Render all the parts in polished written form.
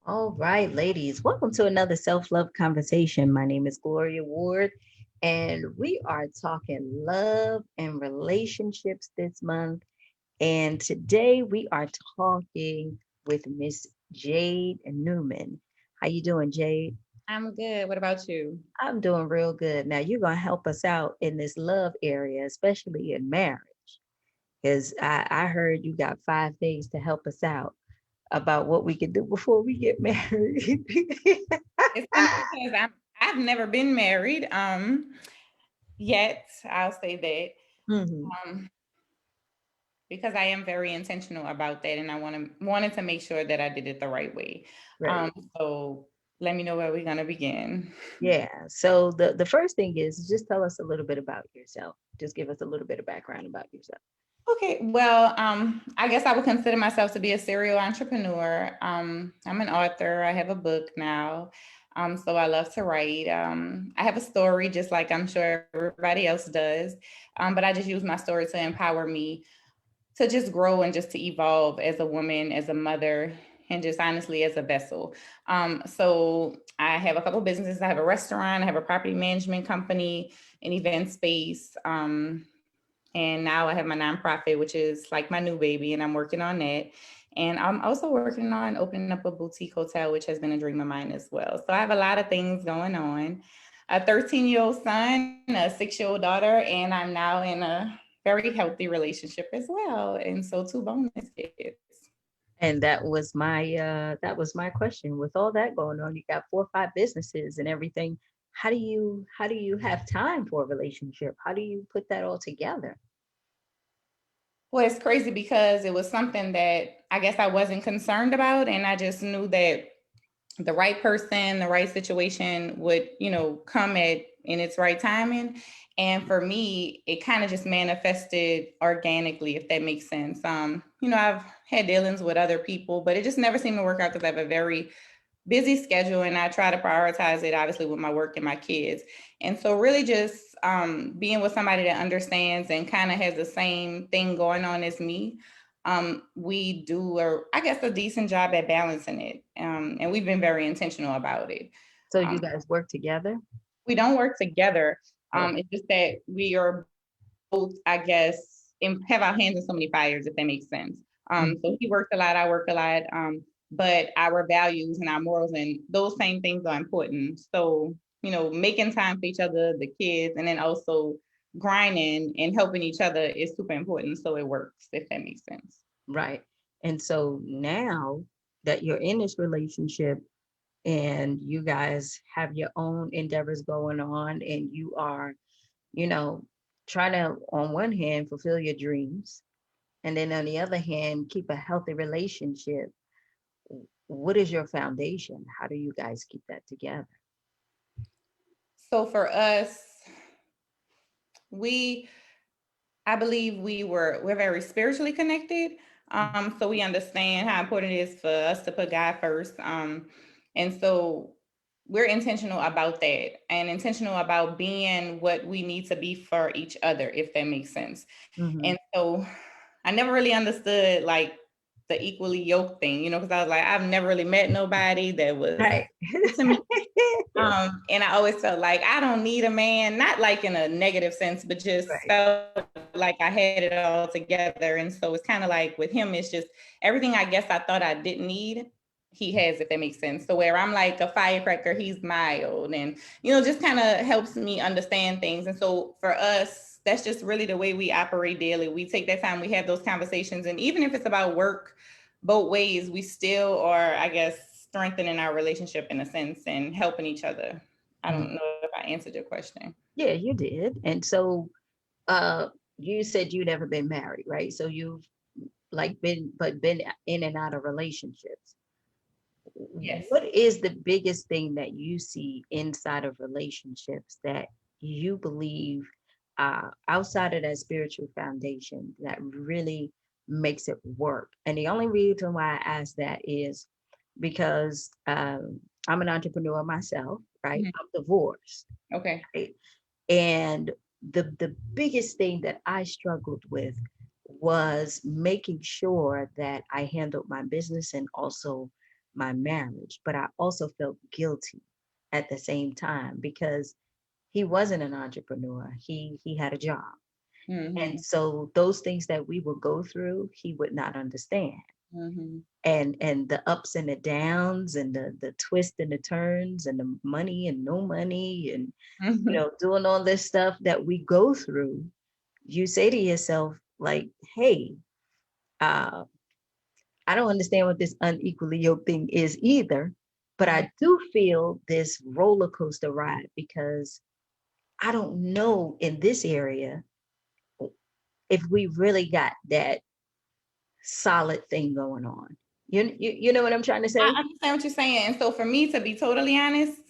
All right, ladies, welcome to another self love conversation. My name is Gloria Ward, and we are talking love and relationships this month. And today we are talking with Miss Jade Newman. How you doing, Jade? I'm good. What about you? I'm doing real good. Now you're gonna help us out in this love area, especially in marriage, because I heard you got 5 things to help us out about what we can do before we get married. It's funny because I've never been married yet. I'll say Mhm. that because I am very intentional about that, and I wanted to make sure that I did it the right way. Right. So let me know where we're gonna begin. Yeah. So the first thing is just tell us a little bit about yourself. Just give us a little bit of background about yourself. Okay, well, I guess I would consider myself to be a serial entrepreneur. I'm an author. I have a book now. So I love to write. I have a story, just like I'm sure everybody else does. But I just use my story to empower me to just grow and just to evolve as a woman, as a mother, and just honestly as a vessel. So I have a couple businesses. I have a restaurant. I have a property management company, an event space. And now I have my nonprofit, which is like my new baby, and I'm working on that. And I'm also working on opening up a boutique hotel, which has been a dream of mine as well. So I have a lot of things going on. A 13-year-old son, a 6-year-old daughter, and I'm now in a very healthy relationship as well. And so two bonus kids. And that was my question. With all that going on, you got 4 or 5 businesses and everything. How do you have time for a relationship? How do you put that all together? Well, it's crazy because it was something that I guess I wasn't concerned about. And I just knew that the right person, the right situation would, come at in its right timing. And for me, it kind of just manifested organically, if that makes sense. I've had dealings with other people, but it just never seemed to work out because I have a very busy schedule and I try to prioritize it obviously with my work and my kids. And so really just being with somebody that understands and kind of has the same thing going on as me, we do, I guess, a decent job at balancing it. And we've been very intentional about it. So you Um, guys work together? we don't work together. Oh, It's just that we are both, I guess, have our hands in so many fires, if that makes sense. mm, So he works a lot, I work a lot, but our values and our morals and those same things are important. So, making time for each other, the kids, and then also grinding and helping each other is super important. So it works, if that makes sense. right. And so now that you're in this relationship and you guys have your own endeavors going on and you are, you know, trying to, on one hand, fulfill your dreams, and then on the other hand, keep a healthy relationship. What is your foundation? How do you guys keep that together? So for us, we I believe we're very spiritually connected. So we understand how important it is for us to put God first. And so we're intentional about that and intentional about being what we need to be for each other, if that makes sense. Mm-hmm. And so I never really understood like the equally yoked thing, because I was like, I've never really met nobody that was Right. to me. And I always felt like I don't need a man, not like in a negative sense, but just Right. felt like I had it all together. And so it's kind of like with him, it's just everything I guess I thought I didn't need, he has, if that makes sense. So where I'm like a firecracker, he's mild and, just kind of helps me understand things. And so for us, that's just really the way we operate daily. We take that time, we have those conversations. And even if it's about work, both ways, we still are, I guess, strengthening our relationship in a sense and helping each other. I Mm. don't know if I answered your question. Yeah, you did. And so uh you said you never been married, right? So you've like been in and out of relationships. Yes. What is the biggest thing that you see inside of relationships that you believe outside of that spiritual foundation that really makes it work? And the only reason why I ask that is because I'm an entrepreneur myself, right? Mhm. I'm divorced, Okay. right? And the biggest thing that I struggled with was making sure that I handled my business and also my marriage, but I also felt guilty at the same time because he wasn't an entrepreneur. He had a job. And Mhm. so those things that we would go through, he would not understand. Mhm. And the ups and the downs and the twists and the turns and the money and no money and Mhm. doing all this stuff that we go through, you say to yourself, like, hey, uh, I don't understand what this unequally yoked thing is either, but Mhm. I do feel this roller coaster ride because I don't know in this area if we really got that solid thing going on. You know what I'm trying to say? I understand what you're saying. And so for me, to be totally honest,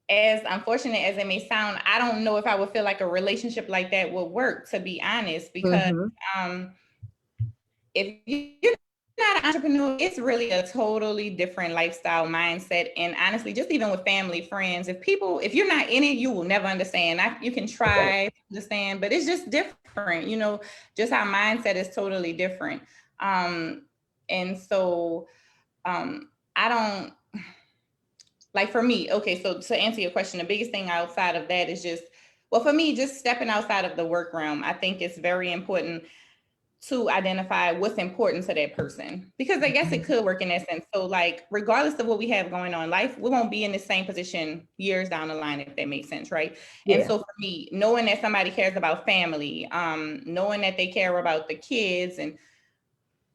as unfortunate as it may sound, I don't know if I would feel like a relationship like that would work, to be honest, because Hmm. um, if you're not an entrepreneur, it's really a totally different lifestyle mindset. And honestly, just even with family, friends, if you're not in it, you will never understand. You can Right. try to understand, but it's just different, just our mindset is totally different. Um, and so I don't like for me, okay, so to answer your question, the biggest thing outside of that is just, well, for me, just stepping outside of the work realm, I think it's very important to identify what's important to that person. Because I guess it Mhm. could work in that sense. So, like, regardless of what we have going on in life, we won't be in the same position years down the line, if that makes sense, right? And Yeah. so, for me, knowing that somebody cares about family, knowing that they care about the kids, and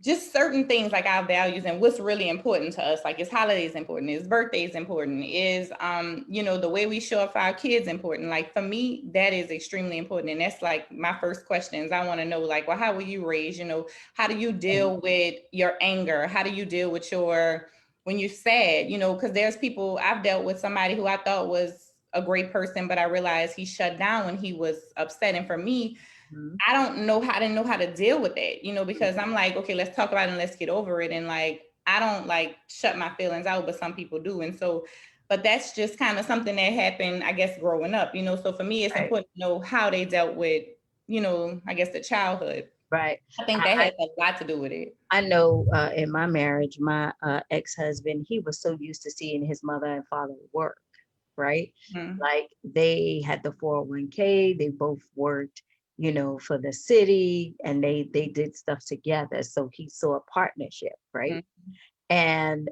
just certain things like our values and what's really important to us, like is holidays important, is birthdays important, is the way we show up for our kids important. Like for me, that is extremely important, and that's like my first questions. I want to know, like, well, how were you raised? How do you Right. deal with your anger? How do you deal with your when you're sad? Because there's people, I've dealt with somebody who I thought was a great person, but I realized he shut down when he was upset. And for me, Mhm. I didn't know how to deal with it, because I'm like, okay, let's talk about it and let's get over it. And like, I don't like shut my feelings out, but some people do. And so, but that's just kind of something that happened, I guess, growing up, So for me, it's Right. important to know how they dealt with, I guess the childhood. Right. I think that I, has a lot to do with it. I know in my marriage, my ex-husband, he was so used to seeing his mother and father work, right? Mhm. Like they had the 401k, they both worked, for the city and they did stuff together. So he saw a partnership, right? Mhm. And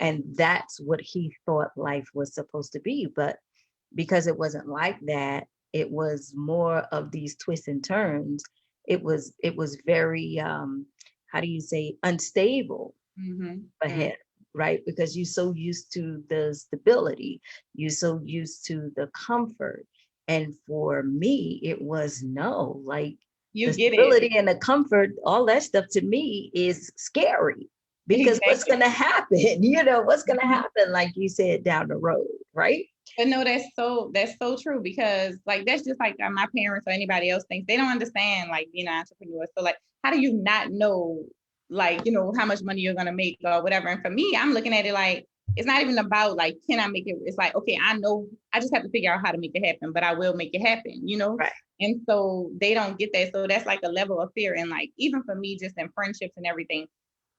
and that's what he thought life was supposed to be. But because it wasn't like that, it was more of these twists and turns. It was very how do you say, unstable Mhm. for Mhm. him, right? Because you're so used to the stability, you're so used to the comfort. And for me, it was no, like the You get it. stability and the comfort, all that stuff to me is scary because what's Exactly. going to happen? What's going to happen, like you said, down the road, right? But no, that's so true, because like that's just like my parents or anybody else thinks they don't understand like being an entrepreneur. So like, how do you not know like how much money you're gonna make or whatever? And for me, I'm looking at it like it's not even about like can I make it. It's like okay, I know I just have to figure out how to make it happen, but I will make it happen. Right. And so they don't get that. So that's like a level of fear. And like even for me, just in friendships and everything,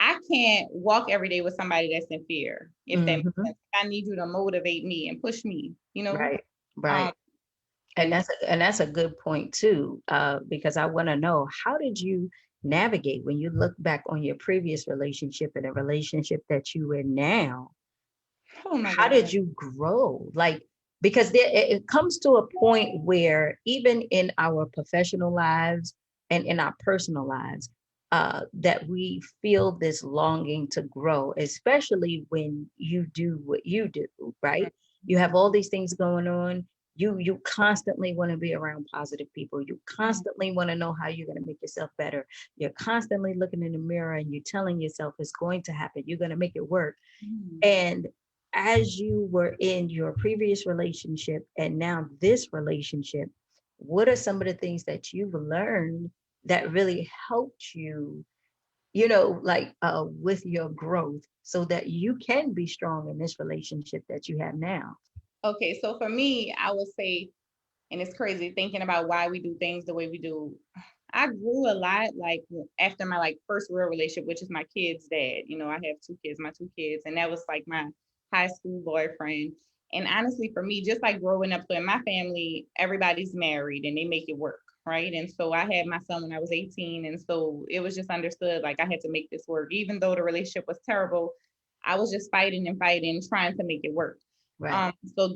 I can't walk every day with somebody that's in fear, if that makes Hmm. sense. I need you to motivate me and push me. Right. Um, Right. And and that's a good point too, because I want to know, how did you navigate when you look back on your previous relationship and the relationship that you in now? oh my How did God. you grow? Like, because it comes to a point where even in our professional lives and in our personal lives, that we feel this longing to grow, especially when you do what you do, right? You have all these things going on. You constantly want to be around positive people. You Mhm. constantly want to know how you're going to make yourself better. You're constantly looking in the mirror and you're telling yourself it's going to happen. You're going to make it work. Mhm. And as you were in your previous relationship and now this relationship, what are some of the things that you've learned that really helped you, like with your growth so that you can be strong in this relationship that you have now? Okay, so for me, I would say, and it's crazy thinking about why we do things the way we do. I grew a lot like after my like first real relationship, which is my kid's dad. I have two kids, my two kids, and that was like my high school boyfriend. And honestly, for me, just like growing up, so in my family, everybody's married and they make it work, right? And so I had my son when I was 18, and so it was just understood like I had to make this work, even though the relationship was terrible. I was just fighting and fighting, trying to make it work. Right. So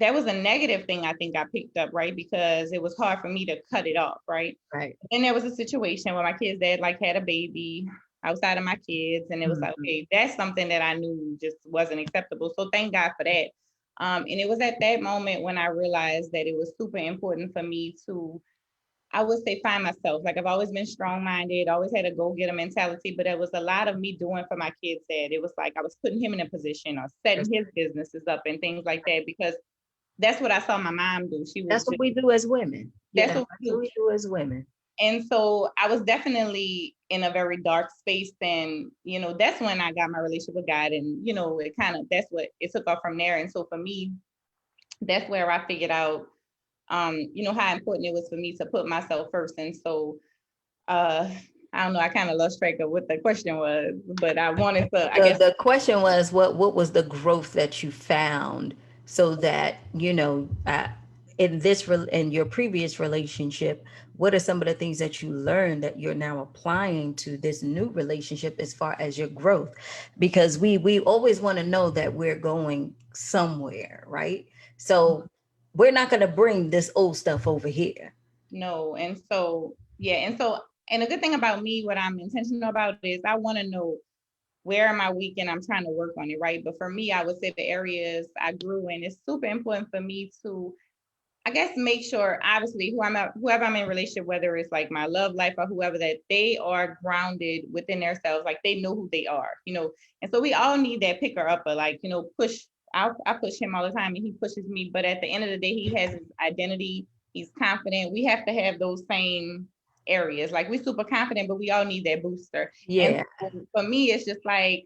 that was a negative thing I think I picked up, right? Because it was hard for me to cut it off, right? Right. And there was a situation where my kid's dad like had a baby outside of my kids, and it was like, Mhm. okay, that's something that I knew just wasn't acceptable. So thank God for that. And it was at that moment when I realized that it was super important for me to, I would say, find myself. Like I've always been strong-minded, always had a go-getter mentality, but it was a lot of me doing for my kid's dad. It was like I was putting him in a position or setting That's his businesses up and things like that because that's what I saw my mom do. She was that's what just, we do as women. that's Yeah, what that's we what do. we do as women. And so I was definitely in a very dark space. And, that's when I got my relationship with God. And, it kind of, that's what it took off from there. And so for me, that's where I figured out, how important it was for me to put myself first. And so, uh, I don't know, I kind of lost track of what the question was, but I wanted to, I The guess, the question was what was the growth that you found so that in your previous relationship, what are some of the things that you learned that you're now applying to this new relationship as far as your growth? Because we always want to know that we're going somewhere, right? So we're not going to bring this old stuff over here. no. And so, yeah. And the good thing about me, what I'm intentional about is I want to know where am I weak and I'm trying to work on it, right? But for me, I would say the areas I grew in, it's super important for me to, I guess, make sure, obviously, whoever I'm in relationship, whether it's like my love life or whoever, that they are grounded within themselves, like they know who they are. And so we all need that picker upper, like, push. I push him all the time and he pushes me, but at the end of the day, he has his identity. He's confident. We have to have those same areas. Like we're super confident, but we all need that booster. And Yeah. so for me, it's just like,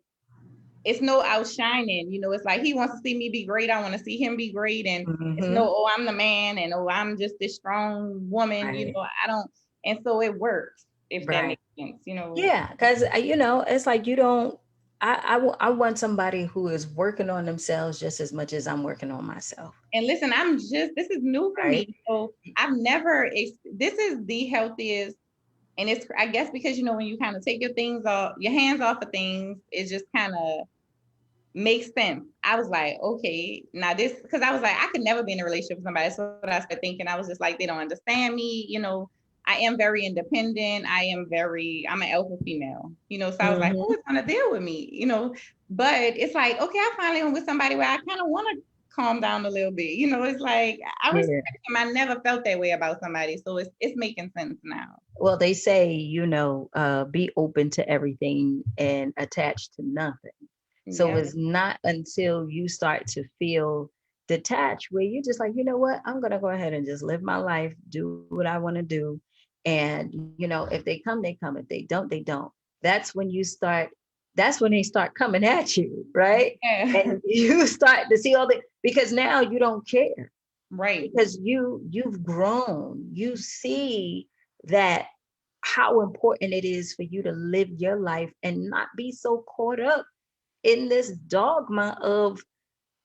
it's no outshining, it's like he wants to see me be great. I want to see him be great. And it's no, Hmm. oh, I'm the man and oh, I'm just this strong woman, Right. I don't, and so it works, if that Right. makes sense. Yeah, because it's like you don't. I want somebody who is working on themselves just as much as I'm working on myself. And listen, this is new for Right. me. So this is the healthiest. And it's, I guess, because, when you kind of take your hands off of things, it just kind of makes sense. I was like, okay, now this, because I was like, I could never be in a relationship with somebody. That's what I started thinking. I was just like, they don't understand me. I am very independent. I'm an alpha female. So I was like, who Hmm. is going to deal with me? But it's like, okay, I finally am with somebody where I kind of want to calm down a little bit. It's like, I Yeah. respect him. I never felt that way about somebody. So it's making sense now. Well, they say, be open to everything and attached to nothing. So Yeah. it's not until you start to feel detached where you're just like, you know what, I'm gonna go ahead and just live my life, do what I want to do. And if they come, they come. If they don't, they don't. That's when you start, that's when they start coming at you, right? Yeah. And you start to see all the because now you don't care Right. because you've grown. You see that how important it is for you to live your life and not be so caught up in this dogma of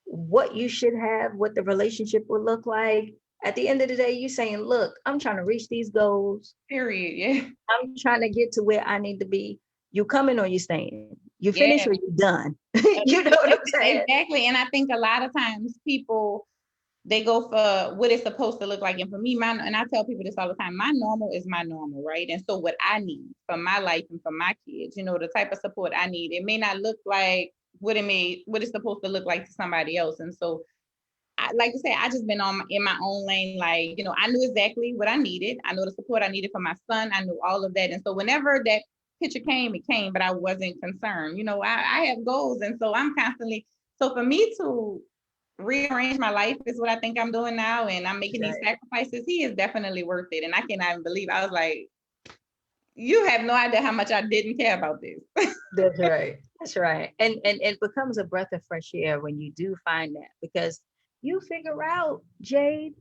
what you should have, what the relationship will look like. At the end of the day, you're saying, look, I'm trying to reach these goals. Period. Yeah. I'm trying to get to where I need to be. You coming or you staying? You finish Yeah. or you done? You know what I'm saying? Exactly. And I think a lot of times people, they go for what it's supposed to look like. And for me, and I tell people this all the time, my normal is my normal, right? And so what I need for my life and for my kids, the type of support I need, it may not look like what it's supposed to look like to somebody else. And so like I say, I just been in my own lane. Like, I knew exactly what I needed. I know the support I needed for my son. I knew all of that. And so whenever that picture came, it came, but I wasn't concerned. I have goals. And so I'm constantly, so for me to rearrange my life is what I think I'm doing now. And I'm making these Right. sacrifices. He is definitely worth it. And I cannot even believe, I was like, you have no idea how much I didn't care about this. That's right. That's right. And it becomes a breath of fresh air when you do find that because you figure out, Jade,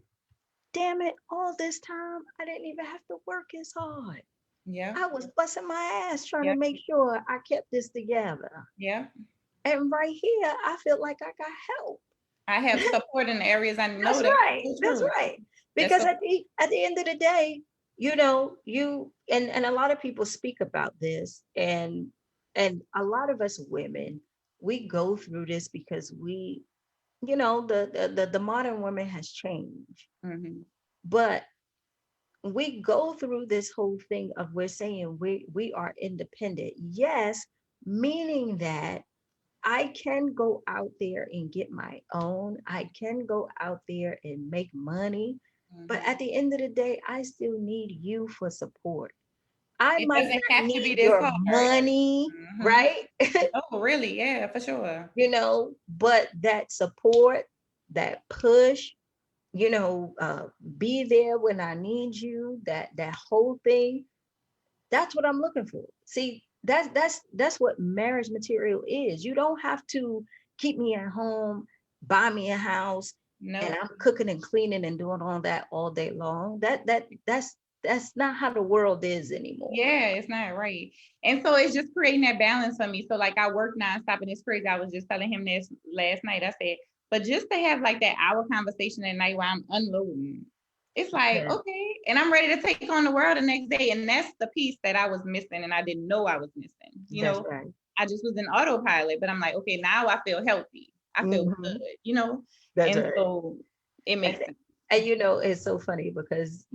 damn it, all this time, I didn't even have to work as hard. Yeah. I was busting my ass trying to Yeah. make sure I kept this together. Yeah. And right here, I feel like I got help. I have support in the areas I know. That's That's right. so That's true. right. That's Because so at the end of the day, you and a lot of people speak about this, and a lot of us women, we go through this because we, the modern woman has changed. mhm. But we go through this whole thing of we're saying we are independent. Yes, meaning that I can go out there and get my own. I can go out there and make money. But Mhm. at the end of the day, I still need you for support. I It might doesn't not have to be need this your hard. money, Mhm. right? Oh, really? Yeah, for sure. But that support, that push, be there when I need you, that whole thing, that's what I'm looking for. See, that's what marriage material is. You don't have to keep me at home, buy me a house, and No. I'm cooking and cleaning and doing all that all day long. That's not how the world is anymore. Yeah, it's not right. And so it's just creating that balance for me. So like I work nonstop and it's crazy. I was just telling him this last night. I said, but just to have like that hour conversation at night while I'm unloading, it's like, Yeah, okay. And I'm ready to take on the world the next day. And that's the piece that I was missing and I didn't know I was missing. that's right. I just was in autopilot, but I'm like, okay, now I feel healthy. I feel good, Hmm. you know? That's And right. so it And, makes sense. and it's so funny because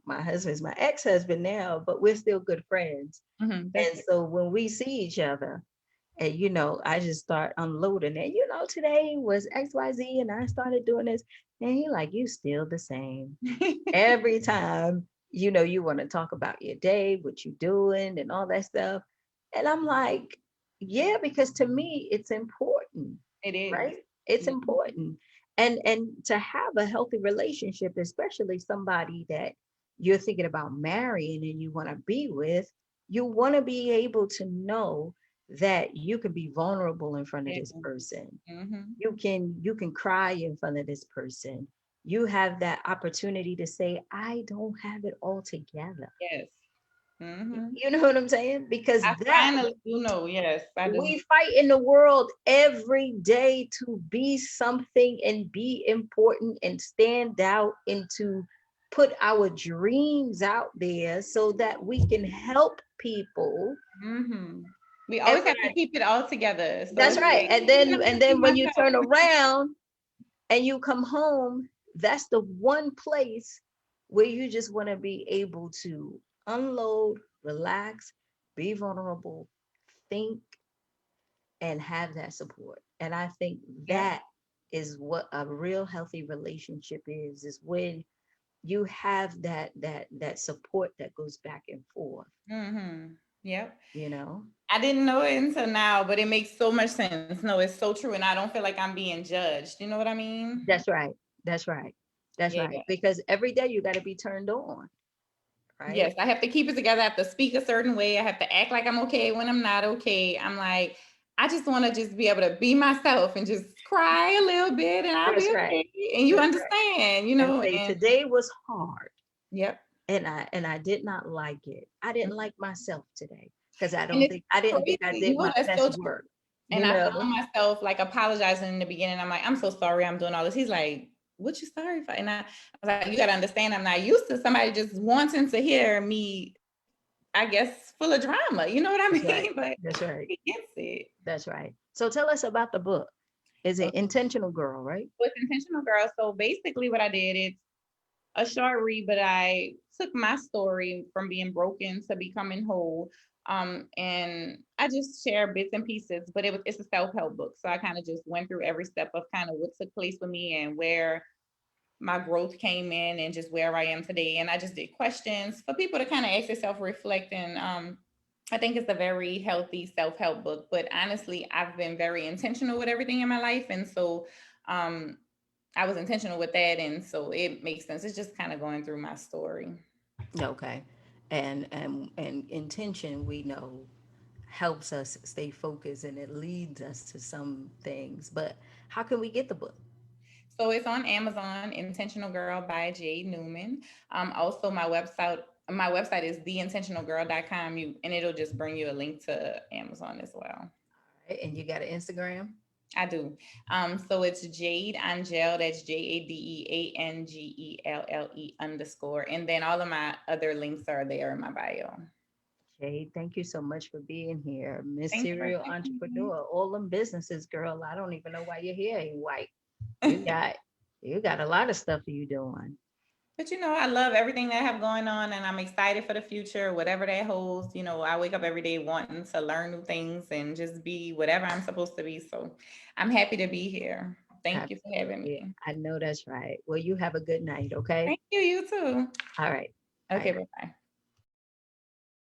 my husband's my ex-husband now, but we're still good friends. That's And so when we see each other, and I just start unloading it. Today was XYZ and I started doing this. And he like, you still the same. good. Every time, you want to talk about your day, what you doing and all that stuff. And I'm like, yeah, because to me it's important, It is. right? It's Mhm. important. And to have a healthy relationship, especially somebody that you're thinking about marrying and you want to be with, you want to be able to know that you can be vulnerable in front of Yeah. this person. Mhm. You can cry in front of this person. You have that opportunity to say, I don't have it all together. Yes. Mhm. You know what I'm saying? Because I that finally do know. Yes, I do. we fight in the world every day to be something and be important and stand out and to put our dreams out there so that we can help people. Mhm. We And always when have to keep it all together. So that's it's right. like, And I then gotta and just be then when you myself. turn around and you come home, that's the one place where you just want to be able to unload, relax, be vulnerable, think, and have that support. And I think Yep. that is what a real healthy relationship is when you have that support that goes back and forth, Mhm. Yep. you know? I didn't know it until now, but it makes so much sense. No, it's so true, and I don't feel like I'm being judged. You know what I mean? That's right. That's right. That's Yeah. right. Because every day you got to be turned on, right? Yes, I have to keep it together. I have to speak a certain way. I have to act like I'm okay when I'm not okay. I'm like, I just want to just be able to be myself and just cry a little bit and I'll That's be right. okay. And you That's right. understand, And say and today was hard yep. and I did not like it. I didn't like myself today because And it's I didn't think I crazy. did my That's best so true. work, And you I know? found myself like apologizing in the beginning. I'm like, I'm so sorry I'm doing all this. He's like, what you sorry for? And I was like, you gotta understand, I'm not used to somebody just wanting to hear me, I guess, full of drama. You know what I That's right. mean? But That's right. he gets it. That's right. So tell us about the book. Is it Okay. Intentional Girl, right? With Intentional Girl. So basically what I did is a short read, but I took my story from being broken to becoming whole. And I just share bits and pieces, but it's a self-help book. So I kind of just went through every step of kind of what took place for me and where my growth came in and just where I am today. And I just did questions for people to kind of ask themselves, reflect. And I think it's a very healthy self-help book. But honestly, I've been very intentional with everything in my life. And so um, I was intentional with that, and so it makes sense. It's just kind of going through my story. Okay. And intention, we know, helps us stay focused and it leads us to some things. But how can we get the book? So it's on Amazon, Intentional Girl by Jade Newman. Also my website is theintentionalgirl.com. And it'll just bring you a link to Amazon as well. Right, and you got an Instagram? I do. So it's Jade Angel. That's JADEANGELLE _ And then all of my other links are there in my bio. Jade, thank you so much for being here. Miss Thanks for Serial having me. Entrepreneur, all them businesses, girl. I don't even know why your hair ain't white. You got you got a lot of stuff you doing. But I love everything that I have going on, and I'm excited for the future, whatever that holds. I wake up every day wanting to learn new things and just be whatever I'm supposed to be. So I'm happy to be here. Thank you for having Absolutely. me. I know that's right. Well, you have a good night, okay? Thank you, you too. All right. Okay, Bye. bye bye.